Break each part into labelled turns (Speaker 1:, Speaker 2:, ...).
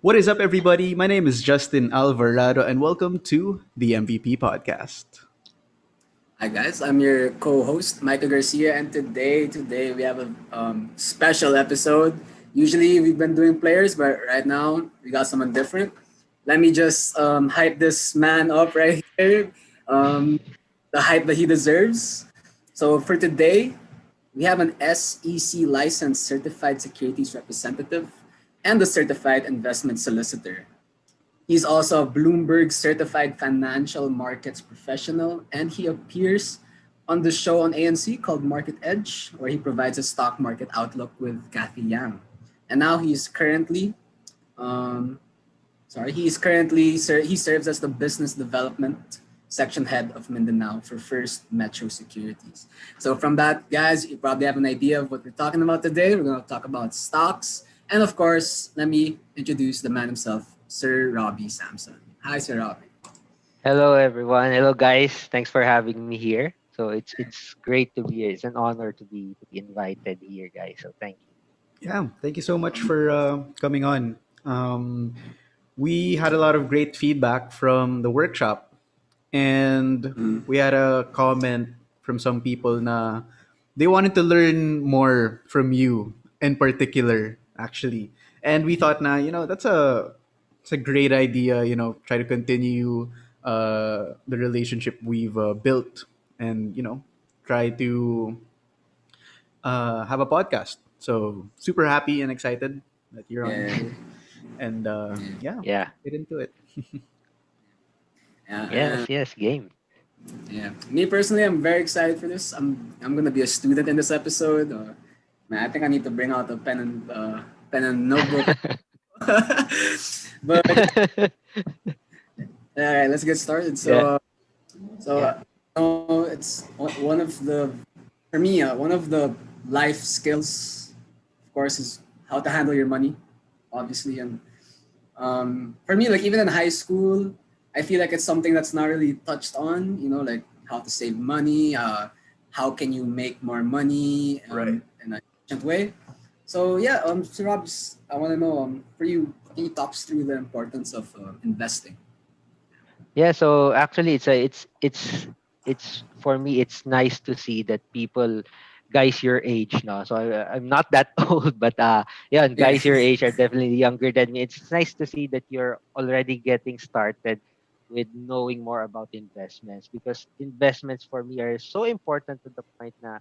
Speaker 1: What is up, everybody? My name is Justin Alvarado, and welcome to the MVP podcast.
Speaker 2: Hi guys, I'm your co-host Myko Garcia, and today we have a special episode. Usually we've been doing players, but right now we got someone different. Let me just hype this man up right here, um, the hype that he deserves. So for today, we have an SEC licensed certified securities representative and a certified investment solicitor. He's also a Bloomberg certified financial markets professional, and he appears on the show on ANC called Market Edge, where he provides a stock market outlook with Kathy Yang. And now um, he serves as the business development section head of Mindanao for First Metro Securities. So from that, guys, you probably have an idea of what we're talking about today. We're going to talk about stocks, and of course, let me introduce the man himself, Sir Robbi Samson. Hi, Sir Robbi.
Speaker 3: Hello everyone. Hello guys. Thanks for having me here. So it's great to be here. It's an honor to be invited here, guys. So thank you.
Speaker 1: Yeah, thank you so much for coming on. Um, we had a lot of great feedback from the workshop, and
Speaker 2: Mm,
Speaker 1: we had a comment from some people na they wanted to learn more from you in particular, actually. And we thought, that's a great idea. Try to continue the relationship we've built, and try to have a podcast. So super happy and excited that you're on
Speaker 2: yeah,
Speaker 1: here, and yeah,
Speaker 3: Yeah.
Speaker 1: get into it.
Speaker 2: yeah,
Speaker 3: Yes, yes, game.
Speaker 2: yeah. Me personally, I'm very excited for this. I'm gonna be a student in this episode. Man, I think I need to bring out a pen and notebook. But all right, let's get started.
Speaker 3: yeah.
Speaker 2: So
Speaker 3: Yeah.
Speaker 2: it's one of the for me one of the life skills, of course, is how to handle your money, obviously. And for me, like even in high school, I feel like it's something that's not really touched on. You know, like how to save money, how can you make more money
Speaker 1: Right.
Speaker 2: in an efficient way. So yeah, so Rob, I want to know for you, can you talk us through the importance of investing?
Speaker 3: Yeah, so actually it's for me it's nice to see that people guys your age now. So I'm not that old, but yeah, and
Speaker 2: Yeah.
Speaker 3: guys your age are definitely younger than me. It's nice to see that you're already getting started with knowing more about investments, because investments for me are so important to the point na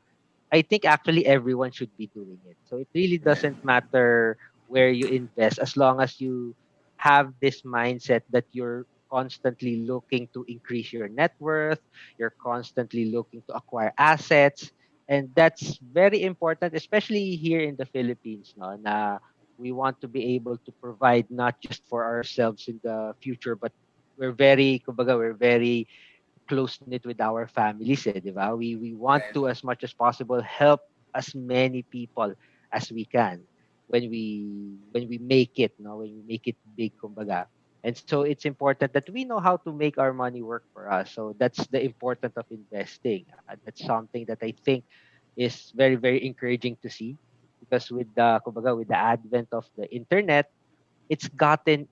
Speaker 3: I think actually everyone should be doing it. So it really
Speaker 2: Right.
Speaker 3: doesn't matter where you invest, as long as you have this mindset that you're constantly looking to increase your net worth, you're constantly looking to acquire assets, and that's very important, especially here in the Philippines, no, na we want to be able to provide not just for ourselves in the future, but we're very close knit with our families, di ba? We want
Speaker 2: Right.
Speaker 3: to, as much as possible, help as many people as we can when we make it, no, when we make it big, kumbaga. And so it's important that we know how to make our money work for us. So that's the importance of investing. That's something that I think is very very encouraging to see, because with the kumbaga, with the advent of the internet, it's gotten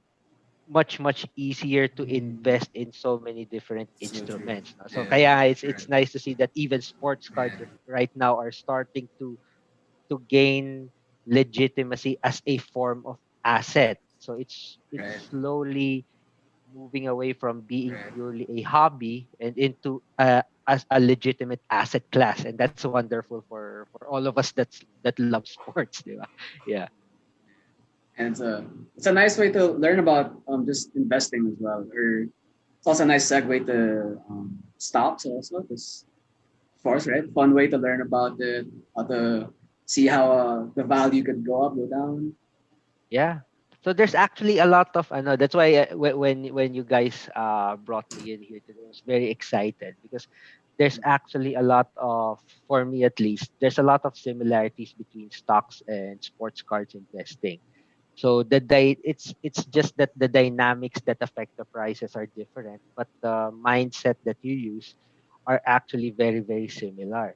Speaker 3: much easier to invest in so many different
Speaker 2: So true.
Speaker 3: instruments, no? So
Speaker 2: Yeah.
Speaker 3: kaya it's
Speaker 2: Correct.
Speaker 3: nice to see that even sports cards
Speaker 2: Right.
Speaker 3: right now are starting to gain legitimacy as a form of asset. So it's
Speaker 2: Right.
Speaker 3: slowly moving away from being
Speaker 2: Right.
Speaker 3: purely a hobby and into as a legitimate asset class, and that's wonderful for all of us that love sports, di ba? Yeah.
Speaker 2: And it's a nice way to learn about just investing as well. Or it's also a nice segue to stocks also. Because of course, right, fun way to learn about it, how to see how the value could go up, go down.
Speaker 3: Yeah. So there's actually a lot of ano. That's why when you guys brought me in here today, I was very excited, because there's actually a lot of, for me at least, there's a lot of similarities between stocks and sports cards investing. So it's just that the dynamics that affect the prices are different, but the mindset that you use are actually very very similar.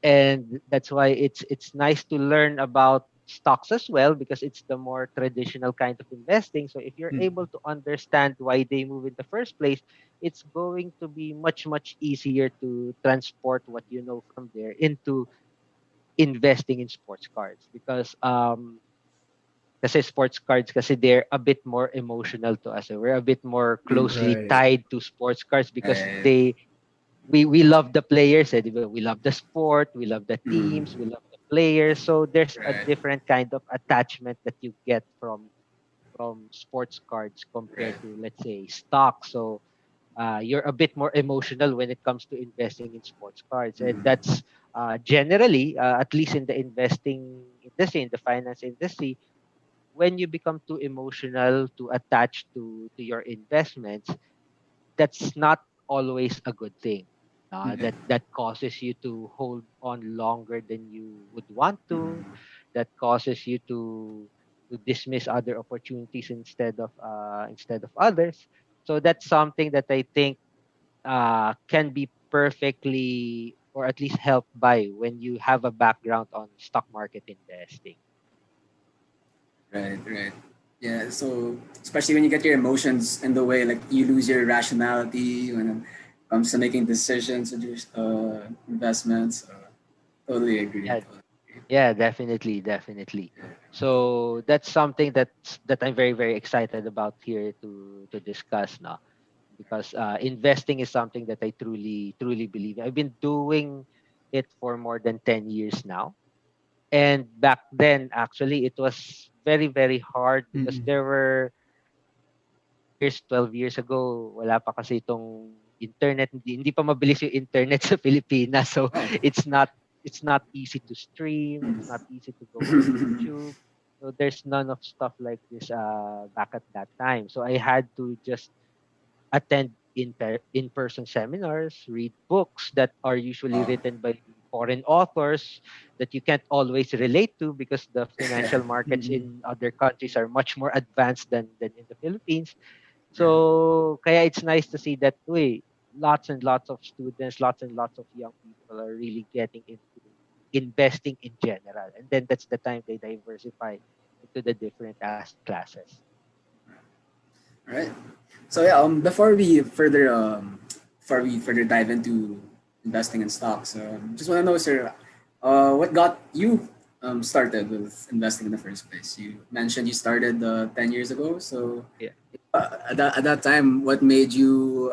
Speaker 3: And that's why it's nice to learn about stocks as well because it's the more traditional kind of investing. So if you're able to understand why they move in the first place, it's going to be much much easier to transport what you know from there into investing in sports cards because kasi sports cards kasi they're a bit more emotional to us. So we're a bit more closely
Speaker 1: Right.
Speaker 3: tied to sports cards because
Speaker 2: Right.
Speaker 3: we love the players, di ba? We love the sport, we love the teams, we love the players. So there's a
Speaker 2: Right.
Speaker 3: different kind of attachment that you get from sports cards
Speaker 2: Right.
Speaker 3: compared to let's say stock. So you're a bit more emotional when it comes to investing in sports cards, and that's generally, at least in the investing industry, in the finance industry, when you become too emotional to attach to your investments, that's not always a good thing. That causes you to hold on longer than you would want to. That causes you to dismiss other opportunities instead of others. So that's something that I think can be perfectly or at least helped by when you have a background on stock market investing.
Speaker 2: Right, right. Yeah, so especially when you get your emotions in the way, like you lose your rationality when it comes to making decisions with your investments. Totally agree.
Speaker 3: Yeah,
Speaker 2: Totally agree.
Speaker 3: yeah, definitely, definitely. So that's something that I'm very very excited about here to discuss now because investing is something that I truly truly believe in. I've been doing it for more than 10 years now. And back then, actually, it was very, very hard because
Speaker 1: Mm-mm.
Speaker 3: there were 12 years ago, wala pa kasi itong internet. Hindi pa mabilis yung internet sa Pilipinas. So
Speaker 2: Wow.
Speaker 3: it's not it's not easy to stream. It's not easy to go on YouTube. So there's none of stuff like this back at that time. So I had to just attend in-person seminars, read books that are usually
Speaker 2: Wow.
Speaker 3: written by foreign authors that you can't always relate to because the
Speaker 2: Yeah.
Speaker 3: financial markets
Speaker 1: Mm-mm.
Speaker 3: in other countries are much more advanced than in the Philippines.
Speaker 2: Right.
Speaker 3: So kaya it's nice to see that lots and lots of students, lots and lots of young people are really getting into investing in general. And then that's the time they diversify into the different asset classes.
Speaker 2: All right. So yeah, before we further dive into investing in stocks, just want to know, sir, what got you started with investing in the first place? You mentioned you started 10 years ago. So
Speaker 3: Yeah.
Speaker 2: at that time, what made you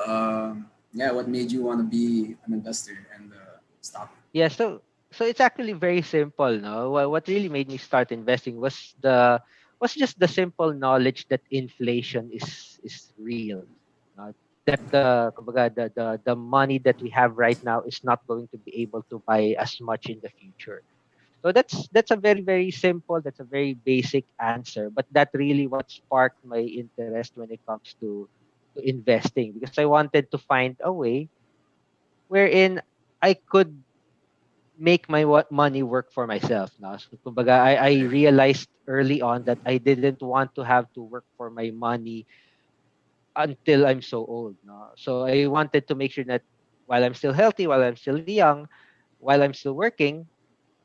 Speaker 2: what made you want to be an investor and stock?
Speaker 3: Yeah, so it's actually very simple, no? What really made me start investing was just the simple knowledge that inflation is real. That the money that we have right now is not going to be able to buy as much in the future. So that's a very very simple, that's a very basic answer, but that really what sparked my interest when it comes to investing because I wanted to find a way wherein I could make my money work for myself now. So kumbaga, I realized early on that I didn't want to have to work for my money until I'm so old. No? So I wanted to make sure that while I'm still healthy, while I'm still young, while I'm still working,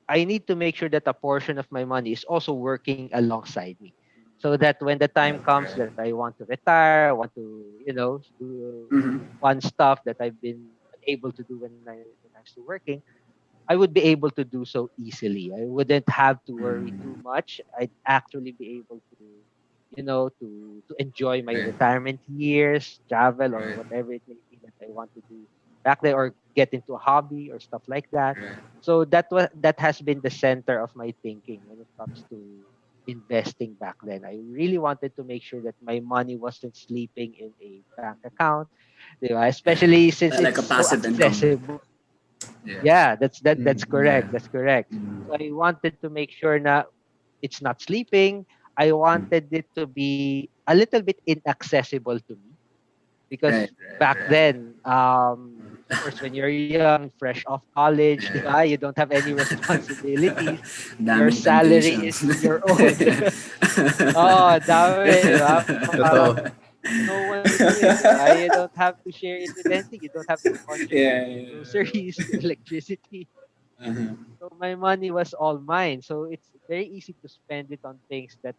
Speaker 3: I need to make sure that a portion of my money is also working alongside me. So that when the time
Speaker 2: Right.
Speaker 3: comes
Speaker 2: Right.
Speaker 3: that I want to retire, I want to, do
Speaker 2: Mm-hmm.
Speaker 3: fun stuff that I've been able to do when I'm still working, I would be able to do so easily. I wouldn't have to worry too much. I'd actually be able to enjoy my
Speaker 2: Right.
Speaker 3: retirement years, travel or
Speaker 2: Right.
Speaker 3: whatever it may be that I want to do back there, or get into a hobby or stuff like that.
Speaker 2: Right.
Speaker 3: So that has been the center of my thinking when it comes to investing back then. I really wanted to make sure that my money wasn't sleeping in a bank account,
Speaker 2: Yeah.
Speaker 3: especially since
Speaker 2: Like
Speaker 3: it's
Speaker 2: a
Speaker 3: so
Speaker 2: passive income.
Speaker 3: accessible.
Speaker 2: Yeah.
Speaker 3: Yeah, that's correct.
Speaker 1: Yeah.
Speaker 3: That's correct. So I wanted to make sure na it's not sleeping. I wanted it to be a little bit inaccessible to me
Speaker 2: Right.
Speaker 3: because
Speaker 2: Right.
Speaker 3: back
Speaker 2: Right.
Speaker 3: then, of course, when you're young, fresh off college, di
Speaker 2: Yeah.
Speaker 3: ba, you don't have any responsibilities. Your
Speaker 2: Daming
Speaker 3: salary
Speaker 2: temptation.
Speaker 3: is your own. Oh, dami, di ba? Parang
Speaker 1: Totoo.
Speaker 3: no one to do it, di ba? You don't have to share it with anything. You don't have to contribute
Speaker 2: Yeah,
Speaker 3: to
Speaker 2: yeah.
Speaker 3: groceries, to electricity.
Speaker 2: Uh-huh.
Speaker 3: So my money was all mine. So it's very easy to spend it on things that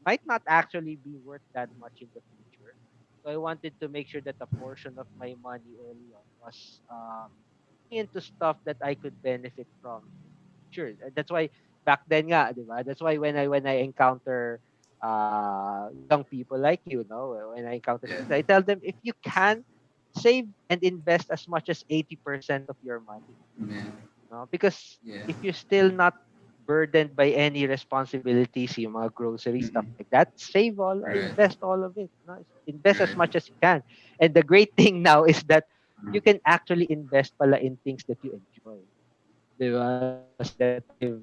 Speaker 3: might not actually be worth that much in the future. So I wanted to make sure that a portion of my money early on was into stuff that I could benefit from. Sure. That's why back then nga, di ba? That's why when I encounter young people like you know, when I encounter
Speaker 2: Yeah.
Speaker 3: students, I tell them if you can save and invest as much as 80% of your money.
Speaker 2: Yeah.
Speaker 3: No? Because
Speaker 2: Yeah.
Speaker 3: if you're still not burdened by any responsibilities, yung mga grocery stuff
Speaker 2: Mm-mm.
Speaker 3: like that, save all,
Speaker 2: Right.
Speaker 3: invest all of it. No? Invest as
Speaker 2: Right.
Speaker 3: much as you can. And the great thing now is that
Speaker 2: Uh-huh.
Speaker 3: you can actually invest pala in things that you enjoy. Diba? That's something that I've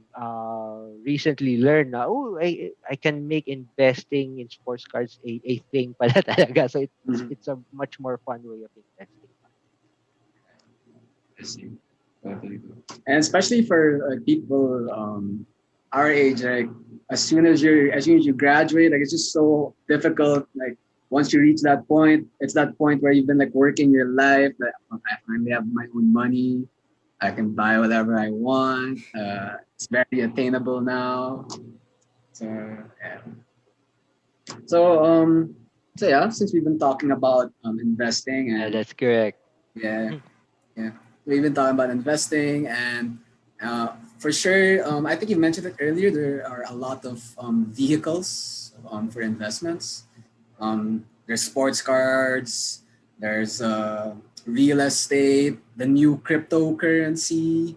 Speaker 3: recently learned na, oh, I can make investing in sports cards a thing pala talaga. So
Speaker 2: Mhm.
Speaker 3: it's a much more fun way of investing.
Speaker 2: I see. Totally. And especially for people our age, like as soon as you graduate, like it's just so difficult. Like once you reach that point, it's that point where you've been like working your life. That I finally have my own money. I can buy whatever I want. It's very attainable now. So yeah. So so yeah, since we've been talking about investing
Speaker 3: Yeah,
Speaker 2: and
Speaker 3: that's correct.
Speaker 2: yeah, yeah. We've been talking about investing, and for sure, I think you mentioned it earlier. There are a lot of vehicles for investments. There's sports cards. There's real estate. The new cryptocurrency.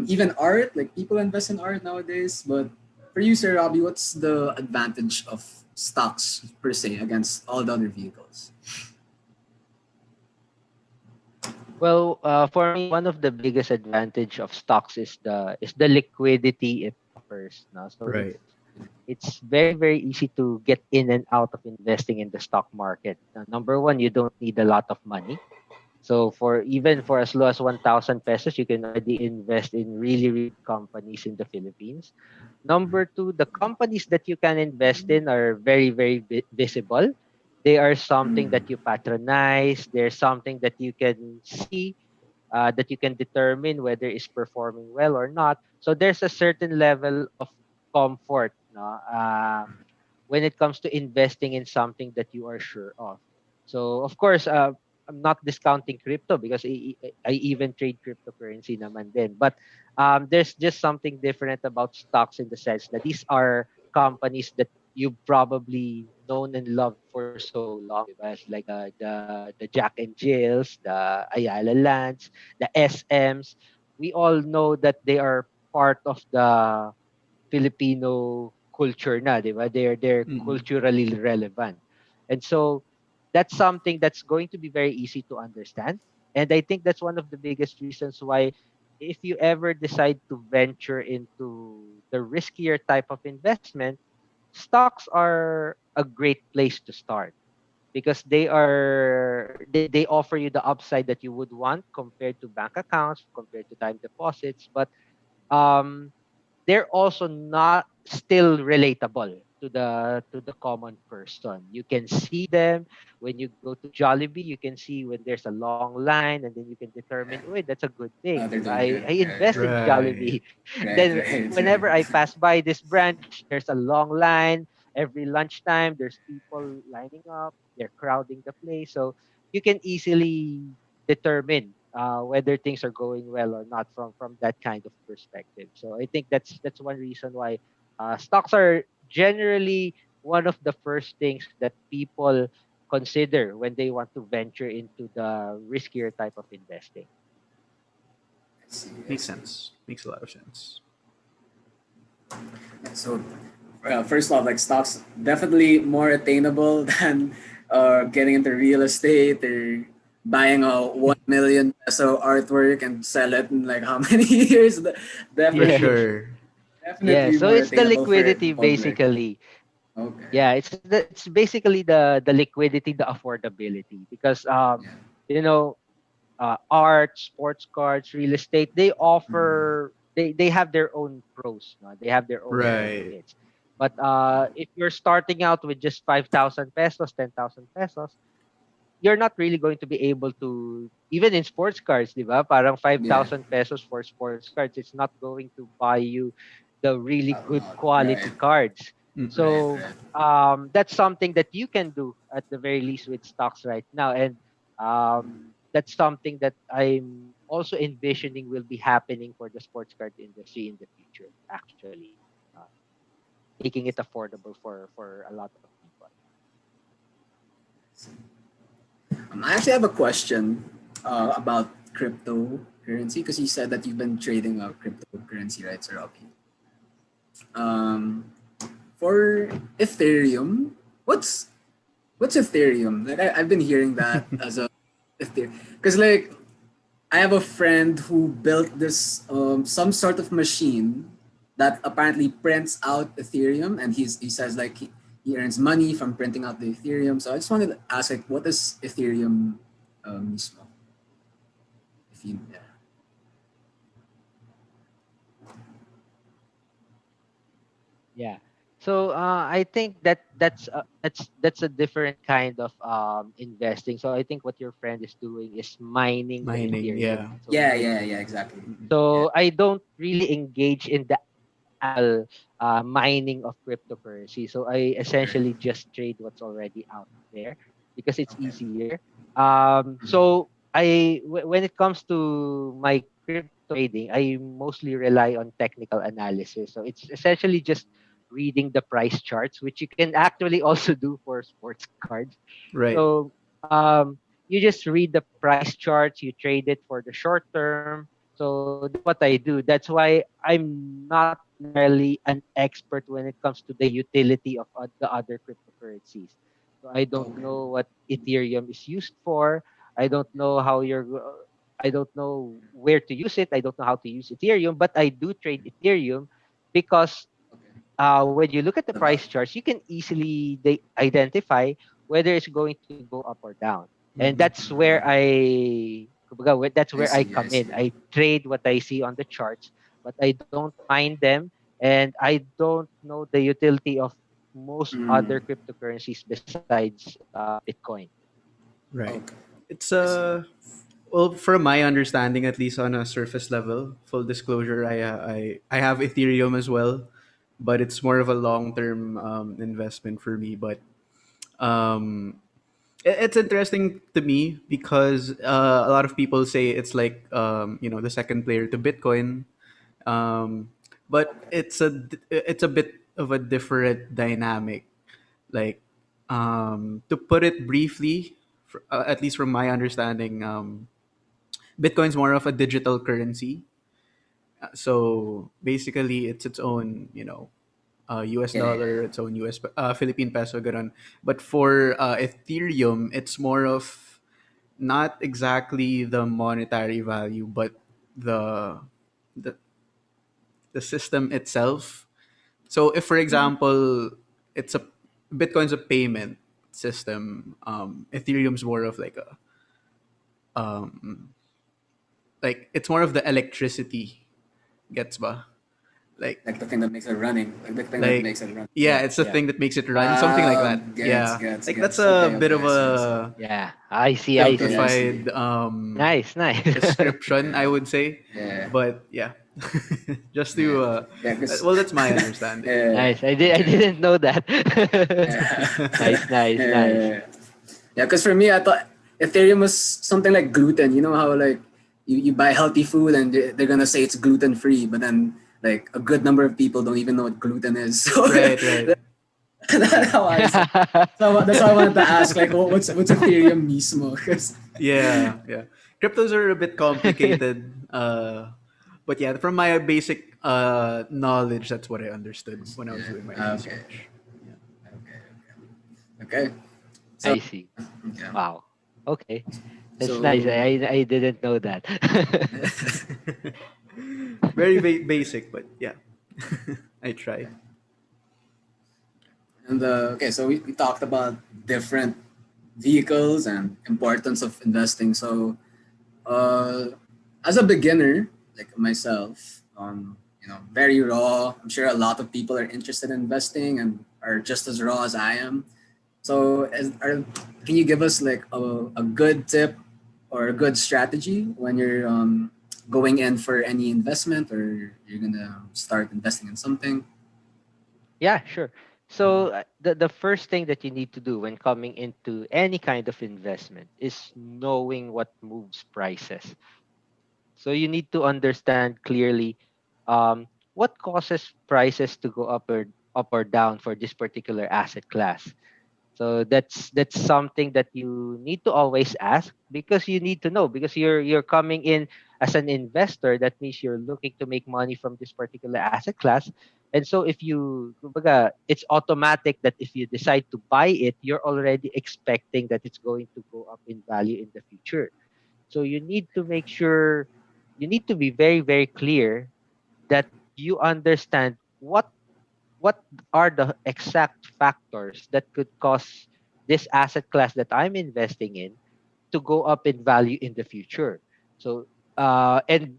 Speaker 2: Even art. Like people invest in art nowadays. But for you, Sir Robbie, what's the advantage of stocks per se against all the other vehicles?
Speaker 3: Well, for me, one of the biggest advantage of stocks is the liquidity it offers. No? So
Speaker 1: Right.
Speaker 3: it's very very easy to get in and out of investing in the stock market. Number one, you don't need a lot of money. So for even for as low as 1,000 pesos, you can already invest in really really companies in the Philippines. Number two, the companies that you can invest in are very very visible. They are something
Speaker 2: Mm.
Speaker 3: that you patronize. They're something that you can see, that you can determine whether it's performing well or not. So there's a certain level of comfort, no, when it comes to investing in something that you are sure of. So of course, I'm not discounting crypto because I even trade cryptocurrency naman din. But there's just something different about stocks in the sense that these are companies that you've probably known and loved for so long. Diba? It's like the Jack and Jills, the Ayala Lands, the SMs. We all know that they are part of the Filipino culture na, 'di ba? They're
Speaker 1: Mm-mm.
Speaker 3: culturally relevant. And so that's something that's going to be very easy to understand. And I think that's one of the biggest reasons why if you ever decide to venture into the riskier type of investment, stocks are a great place to start because they offer you the upside that you would want compared to bank accounts, compared to time deposits, but um they're also not still relatable to the common person. You can see them when you go to Jollibee. You can see when there's a long line, and then you can determine,
Speaker 2: Yeah.
Speaker 3: "Oh, that's a good thing."
Speaker 2: They're
Speaker 3: Diba?
Speaker 2: doing good.
Speaker 3: I
Speaker 2: Right.
Speaker 3: invest in
Speaker 1: Right.
Speaker 3: Jollibee.
Speaker 2: Right.
Speaker 3: Then
Speaker 2: Right.
Speaker 3: whenever I
Speaker 2: Right.
Speaker 3: pass by this branch, there's a long line. Every lunchtime, there's people lining up. They're crowding the place, so you can easily determine whether things are going well or not from that kind of perspective. So I think that's one reason why stocks are generally one of the first things that people consider when they want to venture into the riskier type of investing.
Speaker 2: I see. I
Speaker 1: Makes
Speaker 2: see.
Speaker 1: sense. Makes a lot of sense.
Speaker 2: So, first off, like stocks definitely more attainable than getting into real estate or buying a 1 million peso artwork and sell it in like how many years?
Speaker 1: For
Speaker 3: Yeah,
Speaker 2: Definitely,
Speaker 1: sure.
Speaker 3: yeah.
Speaker 2: definitely
Speaker 3: So
Speaker 2: more
Speaker 3: it's the
Speaker 2: attainable for the
Speaker 3: liquidity
Speaker 2: public.
Speaker 3: basically.
Speaker 2: Okay.
Speaker 3: Yeah, it's basically the liquidity, the affordability because
Speaker 2: Yeah.
Speaker 3: art, sports cards, real estate, they
Speaker 2: Mhm.
Speaker 3: offer they have their own pros, no? They have their own
Speaker 2: Yeah.
Speaker 1: Right.
Speaker 3: benefits. But if you're starting out with just 5,000 pesos, 10,000 pesos, you're not really going to be able to, even in sports cards, di ba? Parang
Speaker 2: Yeah.
Speaker 3: 5,000 pesos for sports cards, it's not going to buy you the really good quality
Speaker 2: Right.
Speaker 3: cards.
Speaker 1: Mm-mm.
Speaker 2: Right.
Speaker 3: So
Speaker 2: Right.
Speaker 3: that's something that you can do at the very least with stocks right now. And that's something that I'm also envisioning will be happening for the sports card industry in the future, actually. Uh, Making it affordable for a lot of people.
Speaker 2: I actually have a question about cryptocurrency because you said that you've been trading a cryptocurrency, right, Sir Robby? Um, for Ethereum, what's what's Ethereum? Like I've been hearing that as a Ethereum because like I have a friend who built this some sort of machine that apparently prints out Ethereum, and he says like he earns money from printing out the Ethereum. So I just wanted to ask like, what is Ethereum mismo? If you yeah.
Speaker 3: Yeah. So I think that's a different kind of investing. So I think what your friend is doing is mining the
Speaker 1: Mining,
Speaker 3: Ethereum.
Speaker 1: yeah.
Speaker 3: So
Speaker 2: Yeah, exactly.
Speaker 1: Mm-mm.
Speaker 2: Yeah.
Speaker 3: I don't really engage in the actual mining of cryptocurrency. So I
Speaker 2: Okay.
Speaker 3: essentially just trade what's already out there because it's
Speaker 2: Okay.
Speaker 3: easier.
Speaker 2: Mhm.
Speaker 3: When it comes to my crypto trading, I mostly rely on technical analysis. So it's essentially just reading the price charts, which you can actually also do for sports cards.
Speaker 1: Right.
Speaker 3: So you just read the price charts, you trade it for the short term. So that's what I do. That's why I'm not necessarily an expert when it comes to the utility of the other cryptocurrencies. So I don't
Speaker 2: Okay.
Speaker 3: know what Ethereum is used for. I don't know how you're. I don't know where to use it. I don't know how to use Ethereum, but I do trade Ethereum because
Speaker 2: Okay.
Speaker 3: when you look at the
Speaker 2: The val-
Speaker 3: price charts, you can easily identify whether it's going to go up or down. And
Speaker 1: Mm-mm.
Speaker 3: that's
Speaker 2: I
Speaker 3: where I
Speaker 2: see. I
Speaker 3: come in.
Speaker 2: see.
Speaker 3: I trade what I see on the charts, but I don't mine them, and I don't know the utility of most
Speaker 2: Mm.
Speaker 3: other cryptocurrencies besides Bitcoin.
Speaker 1: Right.
Speaker 2: Okay.
Speaker 1: It's
Speaker 2: I see.
Speaker 1: well, from my understanding, at least on a surface level, full disclosure, I have Ethereum as well, but it's more of a long term investment for me. But um, it's interesting to me because a lot of people say it's like the second player to Bitcoin, um, but
Speaker 2: Okay.
Speaker 1: it's a bit of a different dynamic. Like to put it briefly, at least from my understanding, Bitcoin's more of a digital currency. So basically, it's its own, US
Speaker 2: Yeah.
Speaker 1: dollar, its own US Philippine peso, ganun. But for Ethereum, it's more of not exactly the monetary value, but the the, the system itself. So if, for
Speaker 2: Mhm.
Speaker 1: example, it's a Bitcoin's a payment system, Ethereum's more of um, it's more of the electricity, gets ba? Like
Speaker 2: Like the thing that makes it running. Like the thing that
Speaker 1: like
Speaker 2: makes it run.
Speaker 1: yeah,
Speaker 2: Yeah.
Speaker 1: it's the
Speaker 2: Yeah.
Speaker 1: thing that makes it run, something like that. Yeah, like that's
Speaker 2: Gets.
Speaker 1: a
Speaker 2: Okay.
Speaker 1: bit
Speaker 2: Okay.
Speaker 1: of
Speaker 2: I see. I see.
Speaker 1: a
Speaker 3: Yeah, I see. I see.
Speaker 2: I see.
Speaker 1: simplified
Speaker 3: Nice, nice.
Speaker 1: description, I would say.
Speaker 2: Yeah.
Speaker 1: But yeah, just
Speaker 2: Yeah.
Speaker 1: to
Speaker 2: Yeah. Cause.
Speaker 1: well, that's my understanding.
Speaker 2: Yeah.
Speaker 3: Nice. I
Speaker 2: Okay.
Speaker 3: didn't know that.
Speaker 2: Yeah.
Speaker 3: Nice, nice, nice.
Speaker 2: Yeah. Yeah, because for me, I thought Ethereum was something like gluten. You know how like you buy healthy food and they're gonna say it's gluten free, but then like a good number of people don't even know what gluten is. So
Speaker 1: Right, right.
Speaker 2: that's how I saw. So that's why I wanted to ask like what's Ethereum mismo? Because
Speaker 1: Yeah, yeah. Cryptos are a bit complicated. But yeah, from my basic knowledge, that's what I understood when I was
Speaker 2: yeah,
Speaker 1: doing my
Speaker 2: okay,
Speaker 1: research. Yeah.
Speaker 2: okay. So
Speaker 3: I see.
Speaker 2: yeah,
Speaker 3: Wow. Okay. That's nice.
Speaker 2: so
Speaker 3: I didn't know that.
Speaker 1: Very basic, but yeah, I try.
Speaker 2: and okay, so we talked about different vehicles and importance of investing. So as a beginner, like myself, very raw. I'm sure a lot of people are interested in investing and are just as raw as I am. So, can you give us like a good tip or a good strategy when you're going in for any investment or you're gonna start investing in something?
Speaker 3: Yeah, sure. So the first thing that you need to do when coming into any kind of investment is knowing what moves prices. So you need to understand clearly what causes prices to go up or down for this particular asset class. So that's something that you need to always ask, because you need to know, because you're coming in as an investor. That means you're looking to make money from this particular asset class. And so if you kumbaga, it's automatic that if you decide to buy it, you're already expecting that it's going to go up in value in the future. So you need to make sure, you need to be very clear that you understand what are the exact factors that could cause this asset class that I'm investing in to go up in value in the future. So and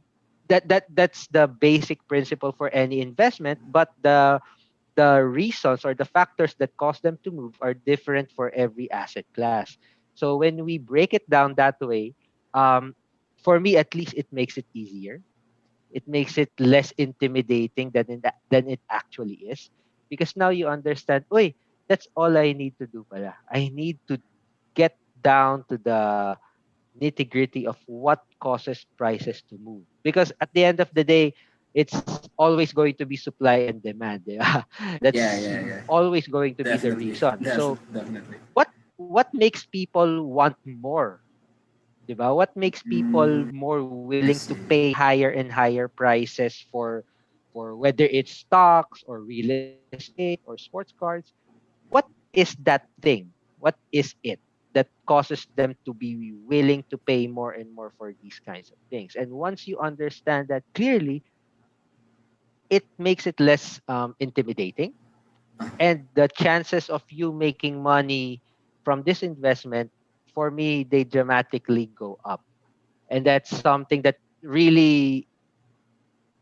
Speaker 3: that's the basic principle for any investment, but the reasons or the factors that cause them to move are different for every asset class. So when we break it down that way, um, for me at least, it makes it easier. It makes it less intimidating than it actually is, because now you understand. Oy, that's all I need to do. Pala. I need to get down to the nitty gritty of what causes prices to move. Because at the end of the day, it's always going to be supply and demand. Di ba?
Speaker 2: Yeah,
Speaker 3: That's
Speaker 2: yeah, yeah.
Speaker 3: always going to be the
Speaker 2: Definitely,
Speaker 3: reason. So
Speaker 2: definitely.
Speaker 3: what makes people want more? Diba? What makes people
Speaker 2: Mm,
Speaker 3: more
Speaker 2: I
Speaker 3: willing to
Speaker 2: see.
Speaker 3: pay higher and higher prices for whether it's stocks or real estate or sports cards? What is that thing? What is it that causes them to be willing to pay more and more for these kinds of things? And once you understand that clearly, it makes it less intimidating, and the chances of you making money from this investment, for me, they dramatically go up. And that's something that really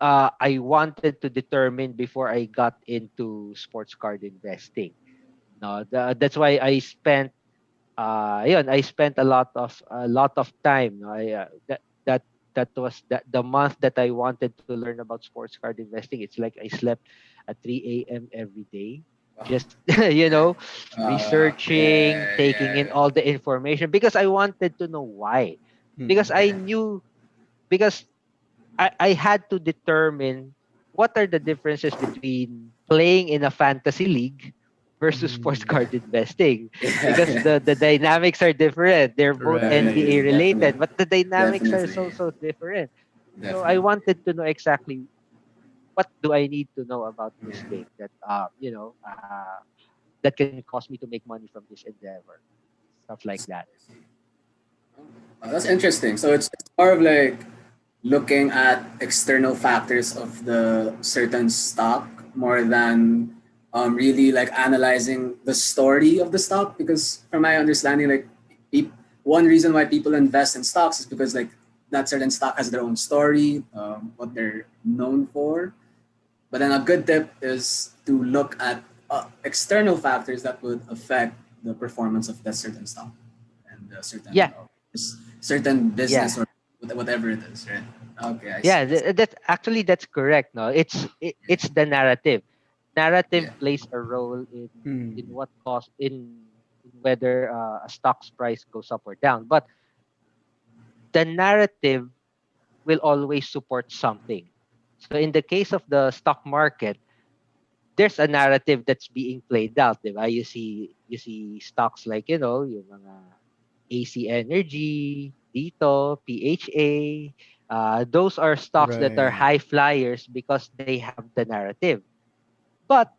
Speaker 3: I wanted to determine before I got into sports card investing. No, that's why I spent I spent a lot of time. No? That was the month that I wanted to learn about sports card investing. It's like I slept at 3 a.m. every day,
Speaker 2: Wow.
Speaker 3: just researching,
Speaker 2: Yeah,
Speaker 3: taking in
Speaker 2: yeah,
Speaker 3: all the information, because I wanted to know why. Because I
Speaker 2: yeah.
Speaker 3: knew, because I had to determine what are the differences between playing in a fantasy league versus sports
Speaker 1: Mm.
Speaker 3: card investing,
Speaker 2: Yeah,
Speaker 3: because
Speaker 2: yeah,
Speaker 3: the dynamics are different. They're both
Speaker 1: Right.
Speaker 3: NBA
Speaker 2: definitely,
Speaker 3: related, but the dynamics are
Speaker 2: definitely,
Speaker 3: so different. So I
Speaker 2: definitely.
Speaker 3: wanted to know exactly what do I need to know about this
Speaker 2: Yeah.
Speaker 3: thing that that can cause me to make money from this endeavor, stuff like that.
Speaker 2: That's interesting. So it's more of like looking at external factors of the certain stock more than really like analyzing the story of the stock. Because from my understanding, like one reason why people invest in stocks is because like that certain stock has their own story, what they're known for. But then a good tip is to look at external factors that would affect the performance of that certain stock and a certain
Speaker 3: Yeah,
Speaker 2: certain business
Speaker 3: yeah.
Speaker 2: or whatever it is, right? Okay, I see.
Speaker 3: Yeah, that's correct. No, it's the narrative.
Speaker 2: Yeah,
Speaker 3: Narrative
Speaker 2: yeah,
Speaker 3: plays a role in
Speaker 1: Mm.
Speaker 3: what cause in whether a stock's price goes up or down. But the narrative will always support something. So in the case of the stock market, there's a narrative that's being played out, diba? You see stocks like, yung mga AC Energy, Dito, PHA. Those are stocks that are
Speaker 1: Right.
Speaker 3: high flyers because they have the narrative. But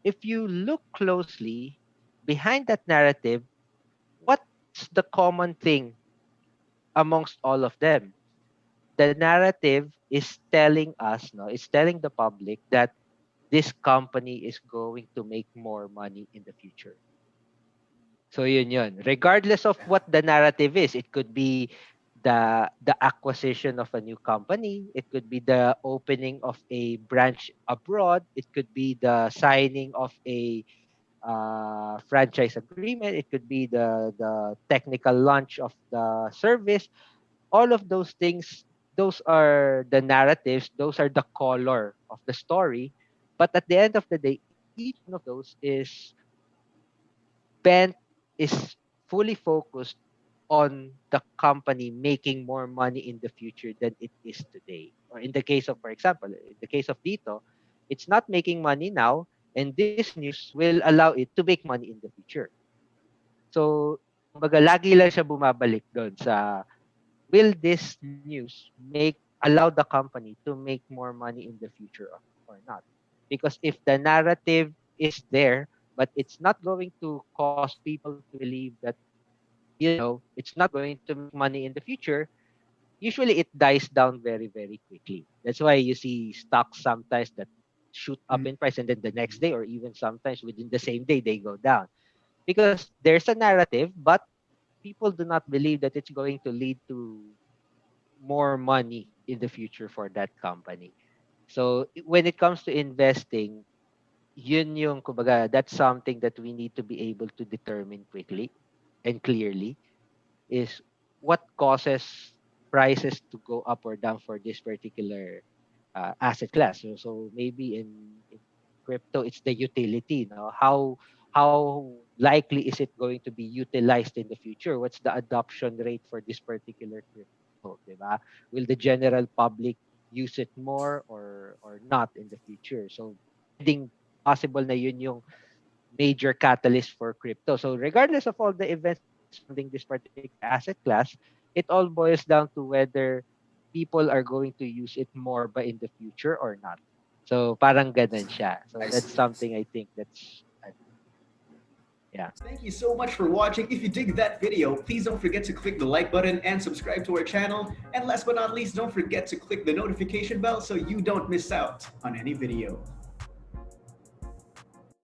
Speaker 3: if you look closely behind that narrative, what's the common thing amongst all of them? The narrative is telling us, no, it's telling the public that this company is going to make more money in the future. So yun. Regardless of what the narrative is, it could be the acquisition of a new company, it could be the opening of a branch abroad, it could be the signing of franchise agreement. It could be the technical launch of the service. All of those things, those are the narratives. Those are the color of the story. But at the end of the day, each one of those is bent is fully focused on the company making more money in the future than it is today. Or in the case of, for example, in the case of Dito, it's not making money now, and this news will allow it to make money in the future. So, kumbaga, lagi lang siya bumabalik doon sa, will this news allow the company to make more money in the future, or not? Because if the narrative is there, but it's not going to cause people to believe that, it's not going to make money in the future, usually it dies down very, very quickly. That's why you see stocks sometimes that shoot up in price, and then the next day, or even sometimes within the same day, they go down. Because there's a narrative, but people do not believe that it's going to lead to more money in the future for that company. So when it comes to investing, yun yung, kumbaga, that's something that we need to be able to determine quickly and clearly, is what causes prices to go up or down for this particular asset class. So maybe in crypto, it's the utility. No, how likely is it going to be utilized in the future? What's the adoption rate for this particular crypto? Diba? Will the general public use it more or not in the future? So pwedeng possible na yun yung major catalyst for crypto. So regardless of all the events surrounding this particular asset class, it all boils down to whether people are going to use it more by in the future or not. So parang ganun siya. So
Speaker 2: I
Speaker 3: that's
Speaker 2: see.
Speaker 3: something I think that's yeah.
Speaker 1: Thank you so much for watching. If you dig that video, please don't forget to click the like button and subscribe to our channel. And last but not least, don't forget to click the notification bell so you don't miss out on any video.